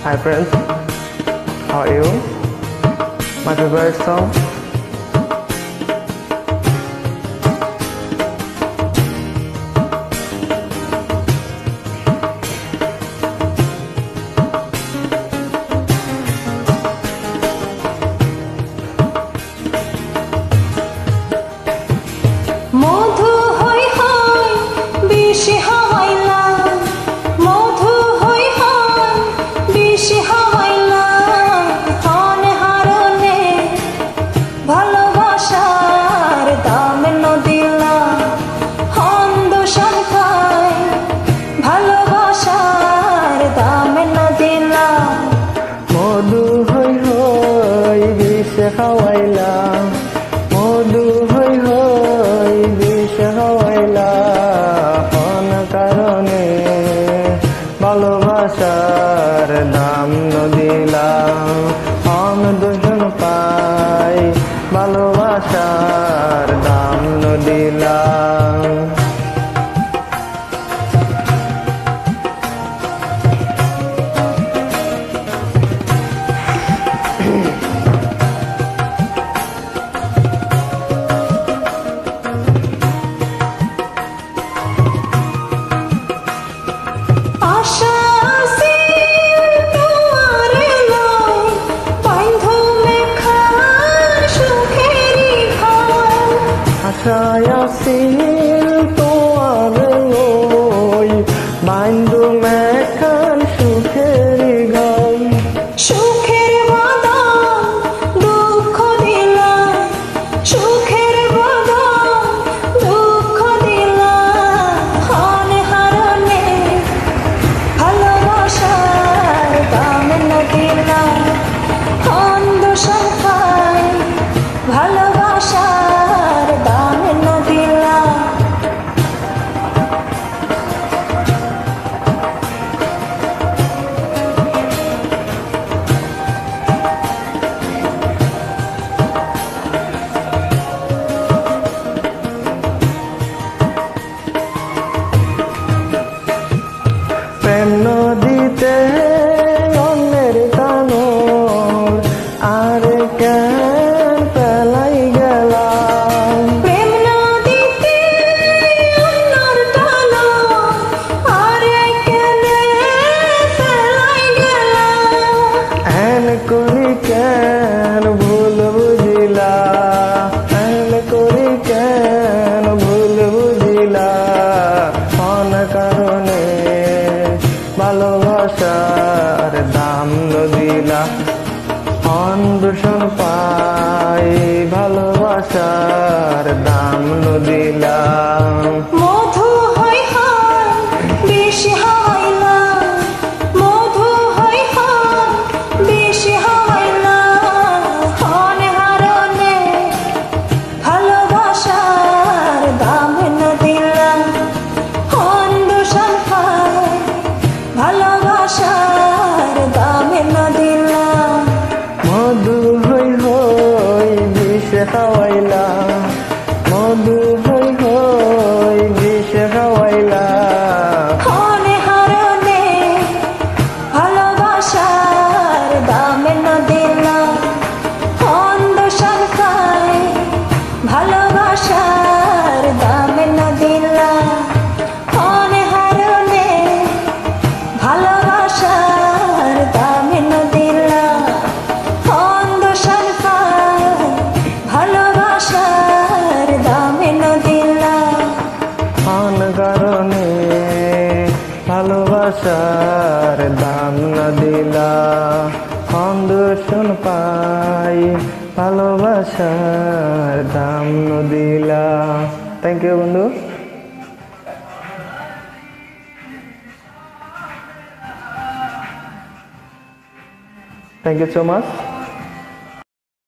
Hi friends, how are you? My favorite song. মধু হই হই বেশি হাওয়াইলা মধু হই হই বেশি হাওয়াইলা হন হারনে ভালোবাসার দাম নদিলা হন দোষণ খাই ভালোবাসার দাম নদিলা মধু হই হই বেশি হাওয়াইলা মধু হই হই বেশি হাওয়াইলা কোন কারণে ভালোবাসার দাম নদিলা হন দুজন পাই ভালোবাসার দাম নদিলা আশায়াছিল তোমার লই বাইন্ধু মেখান সুখেরি গান সুখের বাদাম দুঃখ দিলা সুখের বাদাম দুঃখ দিলা হন হারনে ভালোবাসার দাম না দিলা হন দোষণ খাই ভালোবাসার দাম না দিলা প্রেম নদীতে অন্যের কানর আর কেন পেলাই গেলাম প্রেম নদীতে অন্যর টানা আর কেনে ফেলাই গেলা এন করি কেন ভুল বুঝিলা এন করি কেন ভুল বুঝিলা কোন কারণে ভালোবাসার দাম নদিলা হন দূষণ পাই ভালোবাসার দাম নদিলা মধু হই হই বেশি হাওয়াইলা মধু হই হই বেশি হাওয়াইলা হন হারনে ভালোবাসার দাম না দিলা হন দোষণ খাই ভালোবাসার দাম না দিলা মধু হই হই বিষ খাওয়াইলা মধু হই হই বিষ খাওয়াইলা হন হারনে ভালোবাসার দাম না দিলা হন দোষণ খাই ভালোবাসার দাম না দিলা হন হারনে ভালোবাসার দাম না দিলা হন দোষণ খাই ভালোবাসার দাম না দিলা কোন কারণে ভালোবাসার দাম না দিলা কোন দূষণ পাই ভালোবাসার দাম না দিলা। থ্যাংক ইউ বন্ধু। Thank you so much.